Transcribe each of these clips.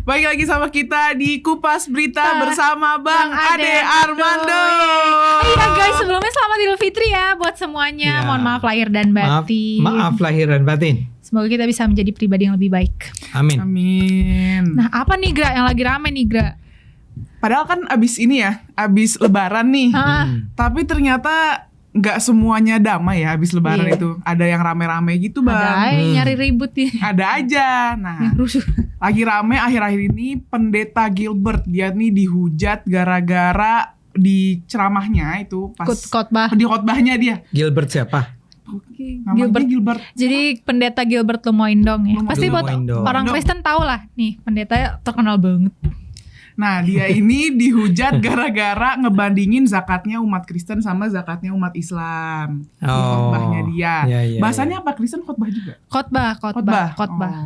Baik lagi sama kita di Kupas Berita bersama Bang Ade Armando. Iya guys, sebelumnya selamat Idul Fitri ya buat semuanya. Mohon maaf lahir dan batin. Maaf lahir dan batin. Semoga kita bisa menjadi pribadi yang lebih baik. Amin. Nah, apa nih Gra yang lagi rame nih Gra? Padahal kan abis lebaran nih. Tapi ternyata nggak semuanya damai ya abis lebaran itu. Ada yang rame-rame gitu Bang. Ada aja nyari ribut ya. Ada aja. Nah, rusuh. lagi rame akhir-akhir ini Pendeta Gilbert. Dia nih dihujat gara-gara di ceramahnya itu pas khotbah. di khotbahnya dia. Gilbert siapa? Namanya Gilbert. Jadi Pendeta Gilbert Lumoindong ya. Pasti buat orang Kristen tahu lah nih, pendeta terkenal banget. Nah, dia ini dihujat gara-gara ngebandingin zakatnya umat Kristen sama zakatnya umat Islam. Khotbahnya dia. Bahasanya apa? Kristen khotbah juga? Khotbah.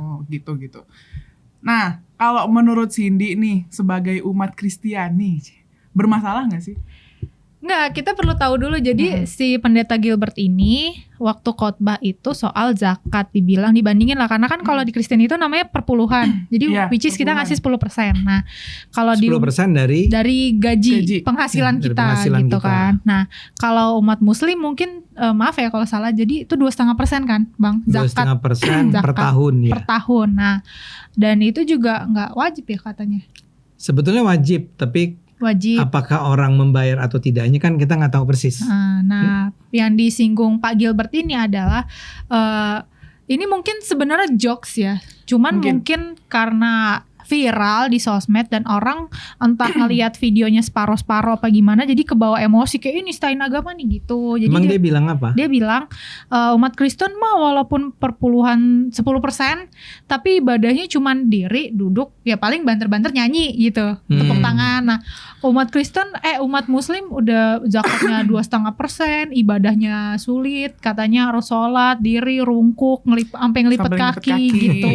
Oh, gitu. Nah, kalau menurut Cindy nih sebagai umat Kristiani, bermasalah nggak sih? Enggak, kita perlu tahu dulu. Jadi si Pendeta Gilbert ini waktu khotbah itu soal zakat dibandingin lah, karena kan kalau di Kristen itu namanya perpuluhan. Jadi which is kita ngasih 10%. Nah, kalau 10% dari gaji penghasilan kita gitu kan. Nah, kalau umat muslim mungkin maaf ya kalau salah, jadi itu 2,5% kan, Bang, zakat. 2,5% per tahun ya. Per tahun. Nah, dan itu juga enggak wajib ya katanya. Sebetulnya wajib, tapi wajib. Apakah orang membayar atau tidaknya kan kita nggak tahu persis. Nah, yang disinggung Pak Gilbert ini adalah ini mungkin sebenarnya jokes ya. Cuman mungkin karena viral di sosmed dan orang entah ngelihat videonya separoh-separoh apa gimana, jadi kebawa emosi kayak ini stain agama nih gitu. Jadi emang dia bilang apa? Dia bilang umat Kristen mah walaupun perpuluhan 10%, tapi ibadahnya cuman diri, duduk, ya paling banter-banter nyanyi gitu, tepuk tangan. Nah, umat Muslim udah zakatnya 2,5%, ibadahnya sulit, katanya harus sholat, diri, rungkuk, sampai ngelipet kaki gitu.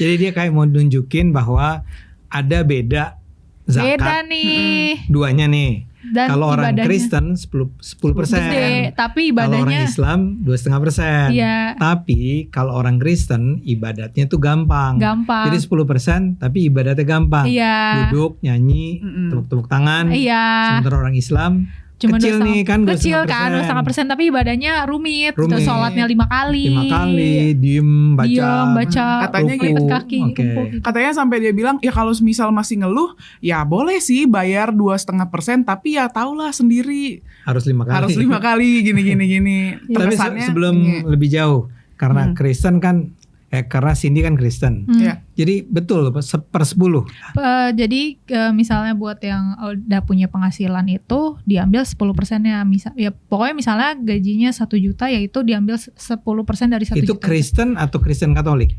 Jadi dia kayak mau nunjukin bahwa ada beda zakat. Beda nih. Duanya nih. Dan kalau orang Kristen 10%. Gede, tapi ibadahnya. Kalau orang Islam 2,5%. Iya. Tapi kalau orang Kristen ibadatnya tuh gampang. Jadi 10% tapi ibadatnya gampang. Iya. Duduk, nyanyi, tepuk tangan. Iya. Sementara orang Islam cuma kecil nih kan 2,5%, tapi ibadahnya rumit. Terus sholatnya 5 kali. 5 kali, diem baca. Katanya gitu. Kaki. Katanya sampai dia bilang, ya kalau misal masih ngeluh, ya boleh sih bayar 2,5%, tapi ya tahulah sendiri. Harus 5 kali. Harus 5 kali, gini. Tapi sebelum lebih jauh, karena Kristen kan, karena Cindy kan Kristen. Jadi betul per 10. Jadi misalnya buat yang udah punya penghasilan itu diambil 10%-nya. Ya pokoknya misalnya gajinya 1 juta, yaitu diambil 10% dari 1 juta. Itu Kristen atau Kristen Katolik?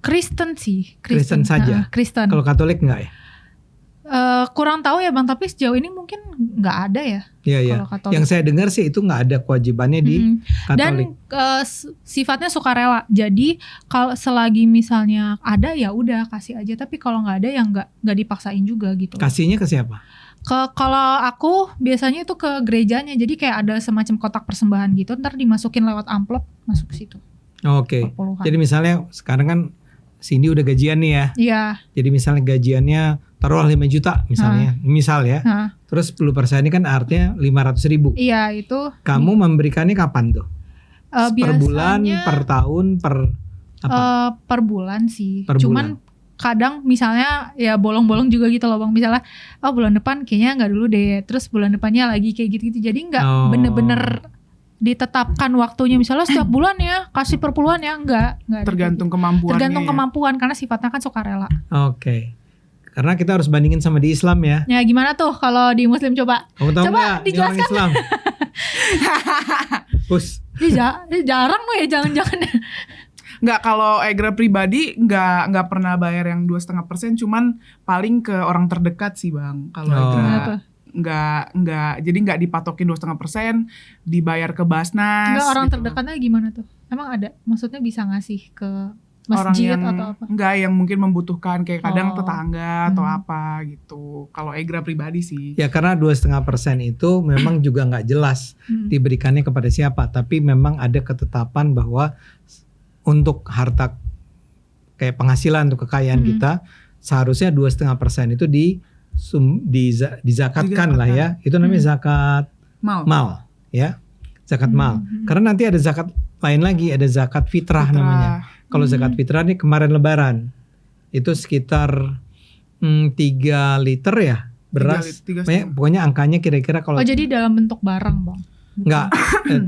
Kristen sih. Kristen saja. Kristen. Kalau Katolik enggak ya? Kurang tahu ya Bang, tapi sejauh ini mungkin nggak ada ya. Iya. Yang saya dengar sih itu nggak ada kewajibannya di Katolik. Dan sifatnya sukarela. Jadi kalau selagi misalnya ada ya udah kasih aja. Tapi kalau nggak ada ya nggak dipaksain juga gitu. Kasihnya ke siapa? Kalau aku biasanya itu ke gerejanya. Jadi kayak ada semacam kotak persembahan gitu. Ntar dimasukin lewat amplop, masuk ke situ. Oke. Jadi misalnya sekarang kan Cindy udah gajian nih ya. Iya. Jadi misalnya gajiannya taruhlah 5 juta misalnya. Misal ya. Terus 10% ini kan artinya 500.000. Iya, itu. Kamu memberikannya kapan tuh? Per bulan, per tahun, per apa? Per bulan sih. Bulan. Cuman kadang misalnya ya bolong-bolong juga gitu loh Bang. Misalnya bulan depan kayaknya gak dulu deh. Terus bulan depannya lagi kayak gitu-gitu. Jadi gak bener-bener ditetapkan waktunya, misalnya setiap bulan ya kasih perpuluhan ya, enggak tergantung kemampuannya. Tergantung kemampuan karena sifatnya kan sukarela. Oke. Karena kita harus bandingin sama di Islam ya. Ya gimana tuh kalau di Muslim coba? Kamu tahu coba dijelaskan. Islam. Jarang loh ya, jangan-jangan. Nggak, kalau Egra pribadi nggak pernah bayar yang 2,5%, cuman paling ke orang terdekat sih Bang. Kalau Egra nggak, jadi nggak dipatokin 2,5%, dibayar ke Basnas. Nggak, orang gitu. Terdekatnya gimana tuh? Emang ada? Maksudnya bisa ngasih ke masjid orang yang, atau apa? Enggak, yang mungkin membutuhkan kayak kadang tetangga atau apa gitu. Kalau Egra pribadi sih. Ya karena 2,5% itu memang juga nggak jelas diberikannya kepada siapa, tapi memang ada ketetapan bahwa untuk harta kayak penghasilan, untuk kekayaan kita seharusnya 2,5% itu dizakatkan lah ya. Itu namanya zakat mal ya. Zakat mal. Karena nanti ada zakat lain lagi, ada zakat fitrah namanya. Kalau zakat fitrah nih kemarin Lebaran itu sekitar 3 liter ya beras. Pokoknya angkanya kira-kira kalau jadi dalam bentuk barang, Bang. Enggak,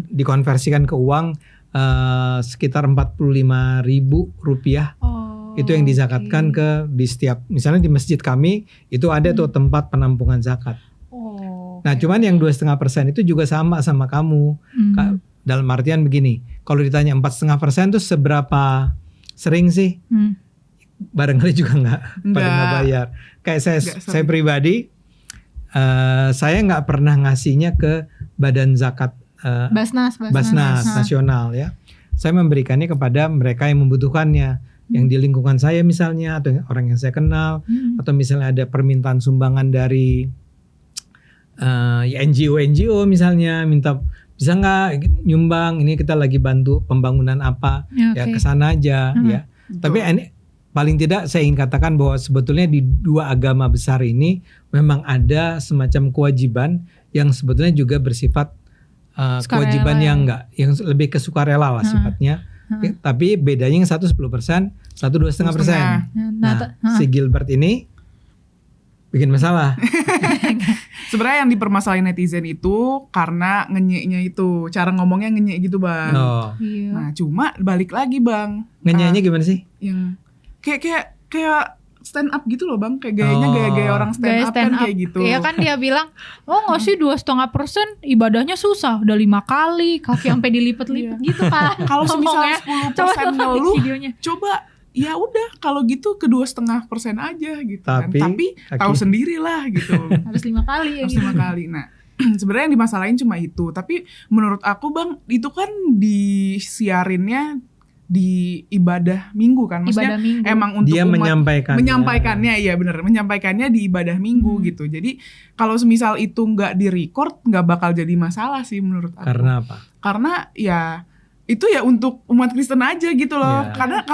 dikonversikan ke uang sekitar 45.000 rupiah. Itu yang dizakatkan di setiap, misalnya di masjid kami itu ada tuh tempat penampungan zakat. Nah cuman yang 2,5% itu juga sama kamu. Dalam artian begini, kalau ditanya 4,5% itu seberapa sering sih? Barangkali juga nggak bayar. Kayak saya pribadi, saya nggak pernah ngasihnya ke Badan Zakat Basnas nasional ya. Saya memberikannya kepada mereka yang membutuhkannya, yang di lingkungan saya misalnya, atau orang yang saya kenal, atau misalnya ada permintaan sumbangan dari NGO misalnya minta bisa nggak nyumbang, ini kita lagi bantu pembangunan apa, ya kesana aja ya. Tapi paling tidak saya ingin katakan bahwa sebetulnya di dua agama besar ini memang ada semacam kewajiban yang sebetulnya juga bersifat kewajiban yang lebih ke sukarela lah sifatnya. Tapi bedanya yang satu 10%, satu 2,5%. Nah, si Gilbert ini bikin masalah. Sebenarnya yang dipermasalahin netizen itu karena ngenyeknya itu, cara ngomongnya ngenyek gitu Bang. Nah cuma balik lagi Bang, ngenyeknya gimana sih? Yang kayak stand up gitu loh Bang, kayak gayanya gaya orang stand up kan kayak gitu. Iya kan dia bilang, nggak sih 2,5% ibadahnya susah, udah 5 kali kaki sampai dilipet-lipet gitu kan. Kalau misalnya 10% ngeluh, coba ya udah kalau gitu ke 2,5% aja gitu kan. Tapi tahu sendirilah gitu. Harus 5 kali ya. Harus 5 kali. Nah sebenarnya yang dimasalahin cuma itu. Tapi menurut aku Bang, itu kan disiarinnya di ibadah minggu kan, maksudnya minggu. Emang untuk dia umat menyampaikannya ya bener, menyampaikannya di ibadah minggu gitu. Jadi kalau semisal itu nggak di-record nggak bakal jadi masalah sih menurut aku. Karena apa? Karena ya itu ya untuk umat Kristen aja gitu loh. Karena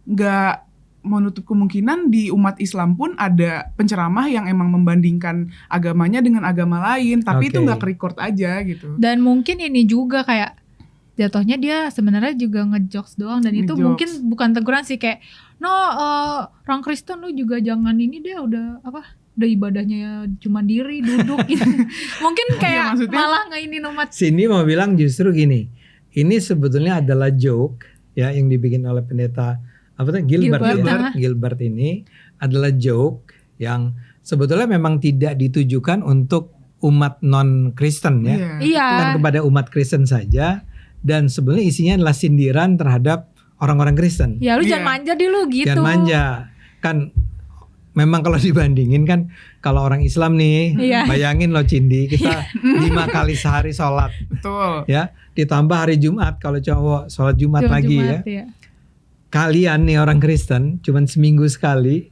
nggak menutup kemungkinan di umat Islam pun ada penceramah yang emang membandingkan agamanya dengan agama lain, tapi itu nggak ke-record aja gitu. Dan mungkin ini juga kayak jatuhnya dia sebenarnya juga ngejokes doang, dan itu mungkin bukan teguran sih, kayak orang Kristen lu juga jangan ini deh, udah ibadahnya cuma diri duduk gitu. Mungkin kayak malah ngeinin umat. Sini mau bilang justru gini, ini sebetulnya adalah joke ya yang dibikin oleh pendeta Gilbert ini adalah joke yang sebetulnya memang tidak ditujukan untuk umat non Kristen ya. Bukan kepada umat Kristen saja. Dan sebenarnya isinya adalah sindiran terhadap orang-orang Kristen. Ya lu jangan manja deh lu gitu. Jangan manja. Kan memang kalau dibandingin kan, kalau orang Islam nih, bayangin lo Cindy, kita 5 kali sehari sholat. Betul. Ya, ditambah hari Jumat, kalau cowok sholat Jumat lagi ya. Kalian nih orang Kristen cuman seminggu sekali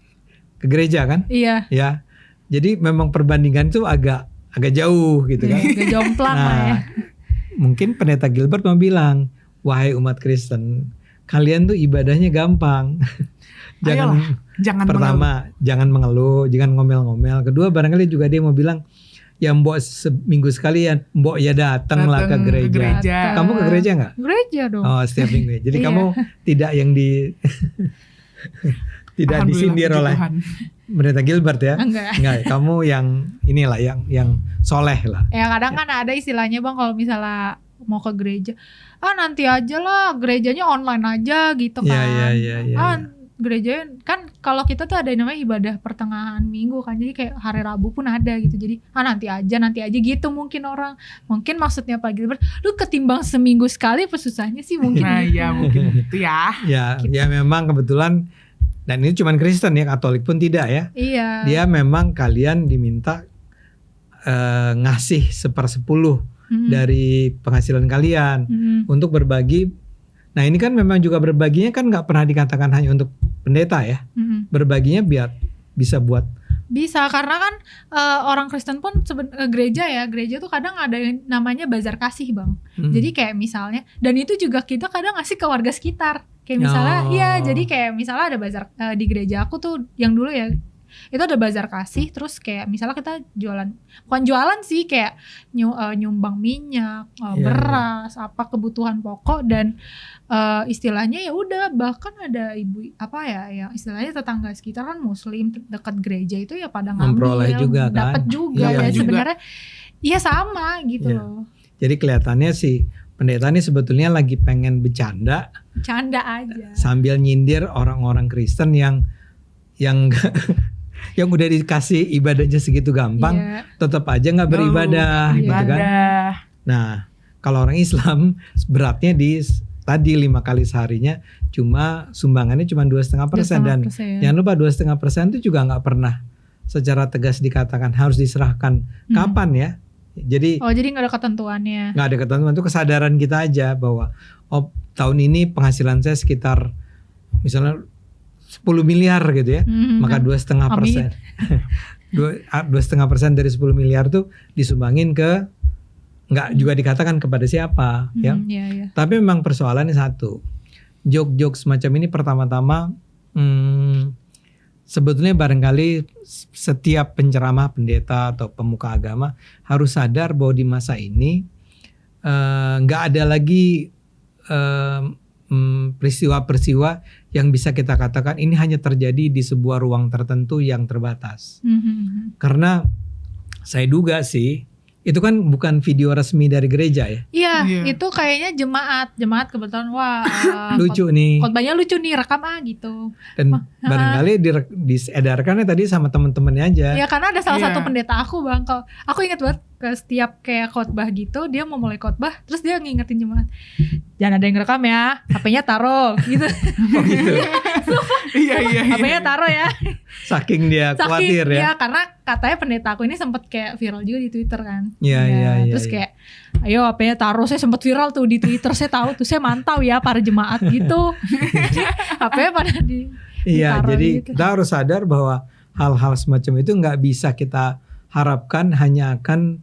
ke gereja kan? Iya. Ya. Jadi memang perbandingan itu agak jauh gitu kan. Agak jomplang lah ya. Mungkin pendeta Gilbert mau bilang, wahai umat Kristen, kalian tuh ibadahnya gampang. Jangan mengeluh, jangan ngomel-ngomel. Kedua barangkali juga dia mau bilang, ya mbok seminggu sekali ya mbok ya datang lah ke gereja. Kamu ke gereja nggak? Gereja dong. Oh, setiap minggu. Jadi kamu tidak yang tidak disindir oleh pendeta Gilbert ya? Enggak. Kamu yang inilah yang soleh lah. Ya kadang kan ada istilahnya Bang, kalau misalnya mau ke gereja, nanti aja lah, gerejanya online aja gitu kan. Iya. Gereja kan kalau kita tuh ada namanya ibadah pertengahan minggu kan, jadi kayak hari Rabu pun ada gitu. Jadi nanti aja gitu mungkin orang. Mungkin maksudnya Pak Gilbert, lu ketimbang seminggu sekali pesusahnya sih mungkin. Nah iya mungkin gitu ya. Ya memang kebetulan. Dan ini cuman Kristen ya, Katolik pun tidak ya. Iya. Dia memang kalian diminta ngasih 1/10 dari penghasilan kalian untuk berbagi. Nah ini kan memang juga berbaginya kan nggak pernah dikatakan hanya untuk pendeta ya. Berbaginya biar bisa buat. Bisa, karena kan orang Kristen pun gereja tuh kadang ada yang namanya bazar kasih Bang. Jadi kayak misalnya, dan itu juga kita kadang ngasih ke warga sekitar. Kayak misalnya, Oh. iya jadi kayak misalnya ada bazar di gereja aku tuh yang dulu ya, itu ada bazar kasih, terus kayak misalnya kita bukan jualan sih, kayak nyumbang minyak, Iya, beras, apa kebutuhan pokok, dan istilahnya ya udah, bahkan ada ibu apa ya, yang istilahnya tetangga sekitar kan muslim dekat gereja itu ya pada Memperoleh ngambil, juga kan. dapat juga, Iya dan juga. sebenarnya iya sama gitu Iya. loh, Jadi kelihatannya si pendeta ini sebetulnya lagi pengen bercanda canda aja. sambil nyindir orang-orang Kristen yang yang udah dikasih ibadahnya segitu gampang, Iya. tetap aja nggak beribadah, Iya. gitu kan? Ibadah. Nah, kalau orang Islam beratnya di tadi 5 kali seharinya, cuma sumbangannya cuma 2,5% dan 2,5%. jangan lupa 2,5% itu juga nggak pernah secara tegas dikatakan harus diserahkan kapan ya. Jadi Oh jadi nggak ada ketentuannya. nggak ada ketentuan, itu kesadaran kita aja bahwa oh tahun ini penghasilan saya sekitar misalnya 10 miliar gitu ya, maka 2,5%, 2,5% dari 10 miliar tuh disumbangin ke, nggak juga dikatakan kepada siapa ya. Iya, iya. Tapi memang persoalannya satu, joke-joke semacam ini pertama-tama sebetulnya barangkali setiap penceramah, pendeta atau pemuka agama harus sadar bahwa di masa ini nggak ada lagi peristiwa-peristiwa yang bisa kita katakan ini hanya terjadi di sebuah ruang tertentu yang terbatas. Karena saya duga sih itu kan bukan video resmi dari gereja ya. Iya, Iya. itu kayaknya jemaat kebetulan wah Lucu nih. khotbahnya lucu nih, rekam gitu. Dan barangkali diedarkannya tadi sama temen-temennya aja. Ya karena ada salah Iya. satu pendeta aku Bang, kalau aku ingat banget ke setiap kayak khotbah gitu, dia mau mulai khotbah terus dia ngingetin jemaat, jangan ada yang rekam ya, HP-nya taruh gitu. Oh gitu. Iya. HP-nya taruh ya. Saking dia khawatir ya. Ya karena katanya pendeta aku ini sempat kayak viral juga di Twitter kan. Iya. Terus kayak ayo HP-nya taruh, saya sempat viral tuh di Twitter, saya tahu tuh, saya mantau ya para jemaat gitu. HP-nya pada Iya, ditaruh jadi gitu. kita harus sadar bahwa hal-hal semacam itu nggak bisa kita harapkan hanya akan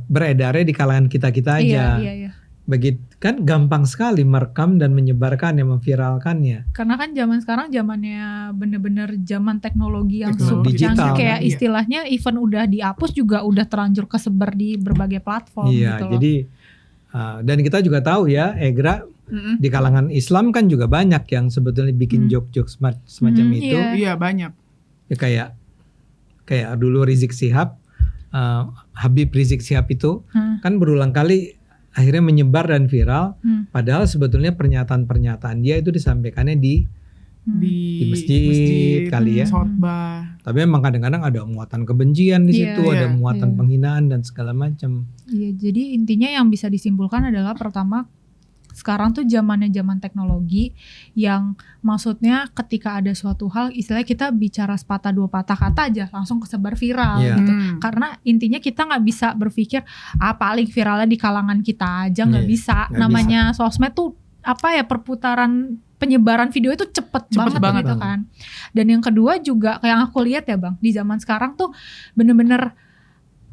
beredarnya di kalangan kita-kita aja. Iya. Begitu kan gampang sekali merekam dan menyebarkannya, memviralkannya. Karena kan zaman sekarang zamannya bener-bener zaman teknologi yang Teknologi super digital, canggih, kayak kan? Iya. istilahnya even udah dihapus juga udah terlanjur kesebar di berbagai platform Iya, gitu loh. jadi dan kita juga tahu ya, Egra, di kalangan Islam kan juga banyak yang sebetulnya bikin joke-joke semacam itu. Iya. Iya banyak. Ya, kayak dulu Rizik Syihab, Habib Rizik Syihab itu kan berulang kali akhirnya menyebar dan viral. Padahal sebetulnya pernyataan-pernyataan dia itu disampaikannya di masjid kali ya. Khotbah. Tapi memang kadang-kadang ada muatan kebencian di Iya, situ, ada iya, muatan iya. penghinaan dan segala macam. Iya, jadi intinya yang bisa disimpulkan adalah pertama, sekarang tuh zamannya zaman teknologi yang maksudnya ketika ada suatu hal, istilahnya kita bicara sepatah dua patah kata aja langsung kesebar viral Iya. gitu. Karena intinya kita nggak bisa berpikir paling viralnya di kalangan kita aja, nggak Iya, bisa. nggak Namanya sosmed tuh apa ya, perputaran penyebaran video itu cepet banget gitu kan. Dan yang kedua juga kayak yang aku lihat ya Bang, di zaman sekarang tuh bener-bener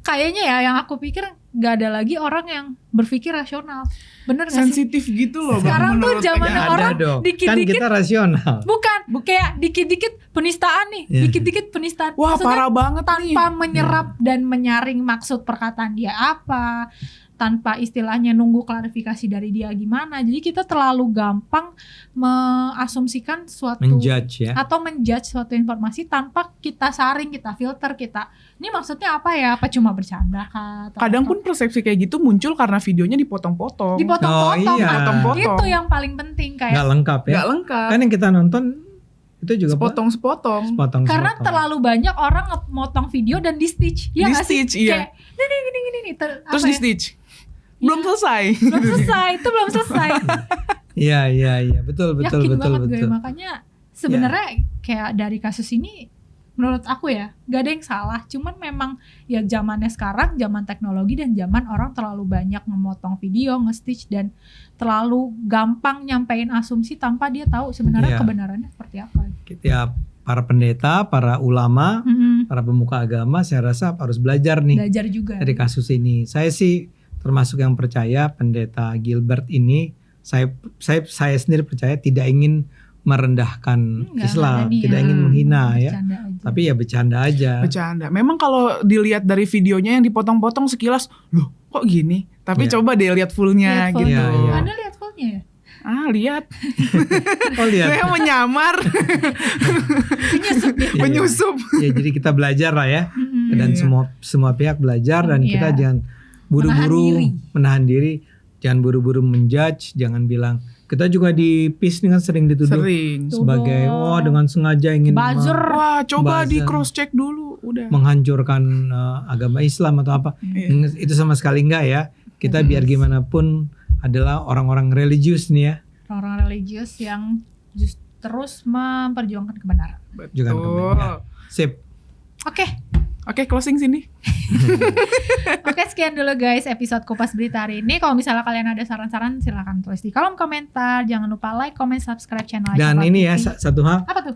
kayaknya ya yang aku pikir nggak ada lagi orang yang berpikir rasional. Bener gak sih? Sensitif gitu loh Bang, Sekarang tuh menurut zamannya Ega. Ada orang dong. Kan dikit-dikit- kita rasional. Bukan, kayak dikit-dikit penistaan nih, Iya. dikit-dikit penistaan. Wah Maksudnya parah banget nih. tanpa menyerap dan menyaring maksud perkataan dia apa, tanpa istilahnya nunggu klarifikasi dari dia gimana. Jadi kita terlalu gampang mengasumsikan suatu Menjudge ya. atau menjudge suatu informasi tanpa kita saring, kita filter, kita ini maksudnya apa ya? Apa cuma bercanda kah? Atau Kadang apa? pun persepsi kayak gitu muncul karena videonya dipotong-potong. dipotong-potong Oh, iya. kan? Potong-potong. Itu yang paling penting kayak Nggak lengkap ya. Nggak lengkap. Kan yang kita nonton itu juga Sepotong-sepotong. sepotong. karena terlalu banyak orang motong video dan di stitch, ya Di nggak sih? stitch, iya. Kayak gini, Terus di stitch. Belum selesai. belum selesai, itu belum selesai. Iya, betul. Yakin banget gue, makanya sebenarnya kayak dari kasus ini menurut aku ya gak ada yang salah, cuman memang ya zamannya sekarang zaman teknologi dan zaman orang terlalu banyak memotong video, nge-stitch dan terlalu gampang nyampein asumsi tanpa dia tahu sebenarnya Iya. kebenarannya seperti apa. Ya para pendeta, para ulama, para pemuka agama saya rasa harus belajar nih Belajar juga. dari kasus ini. Saya sih termasuk yang percaya pendeta Gilbert ini saya sendiri percaya tidak ingin merendahkan Nggak Islam, ada niat. tidak ingin menghina ya. Bercanda aja. Tapi ya bercanda aja. Bercanda. Memang kalau dilihat dari videonya yang dipotong-potong sekilas, loh kok gini? Tapi Iya. coba deh lihat fullnya Lihat gitu. fullnya. Iya, iya. Anda lihat fullnya ya? Lihat. Oh lihat. Saya menyamar, Penyusup ya. Iya. penyusup. Ya jadi kita belajar lah ya. Mm-mm. Dan Iya. semua pihak belajar dan Iya. kita jangan buru-buru menahan diri, jangan buru-buru menjudge, jangan bilang kita juga di PIS ini kan sering dituduh Sering. sebagai dengan sengaja ingin Buzzer. Wah, coba Bazar. di cross check dulu, udah. menghancurkan agama Islam atau apa. Iya. Itu sama sekali enggak ya. Kita biar gimana pun adalah orang-orang religius nih ya. Orang-orang religius yang terus memperjuangkan kebenaran. Jangan komen, ya. Sip. Oke. Oke, closing sini. Oke, sekian dulu guys episode Kupas Berita hari ini. Kalau misalnya kalian ada saran-saran silahkan tulis di kolom komentar. Jangan lupa like, comment, subscribe channel Dan Coklat ini ya TV. satu hal, Apa tuh?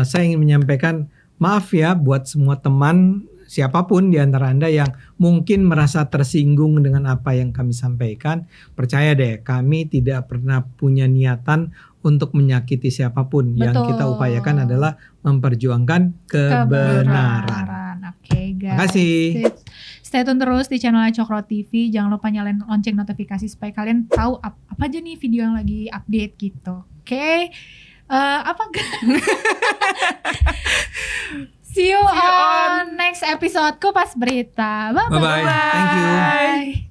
saya ingin menyampaikan maaf ya buat semua teman siapapun di antara Anda yang mungkin merasa tersinggung dengan apa yang kami sampaikan. Percaya deh, kami tidak pernah punya niatan untuk menyakiti siapapun. Yang Betul. kita upayakan adalah memperjuangkan kebenaran. Oke guys. Makasih. Stay tune terus di channel Coklat TV. Jangan lupa nyalain lonceng notifikasi supaya kalian tahu apa aja nih video yang lagi update gitu. Oke. Apa See you on next episode Kupas Berita. Bye bye. Bye-bye. Thank you. Bye.